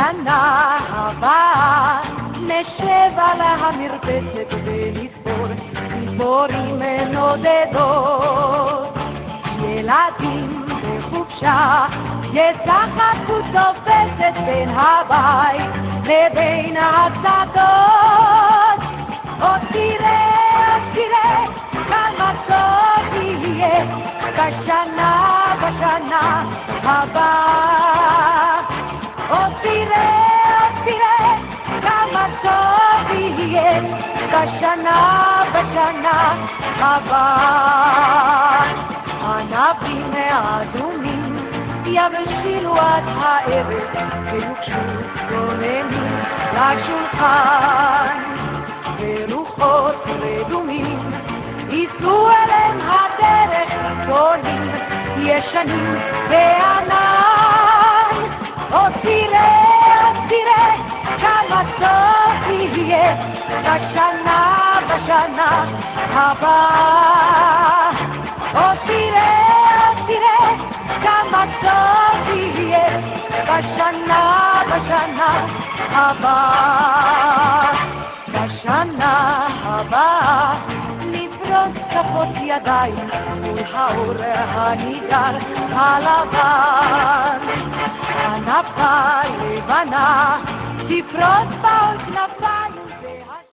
בשנה הבאה נשב על המרפסת ונספור ציפורים נודדות. ילדים בחופשה ישחקו תופסת בין הבית לבין הצדות. עוד תראה כמה טוב יהיה בשנה הבאה. עוד תראה כמה טוב יהיה בשנה הבאה. ענבים האדומים יבשילו עד הערב ויוקשו גוננים לשולחן, ורוחות רדומים ייסעו אליהם הדרך צפונים ישנים בענן. עוד תראה כמה טוב יהיה בשנה הבאה. עוד תראה כמה טוב יהיה בשנה הבאה. בשנה הבאה נפרוס כפות ידיים מול האור הניגר הלבן. הנפה לבנה תפרוס בעוד כנפיים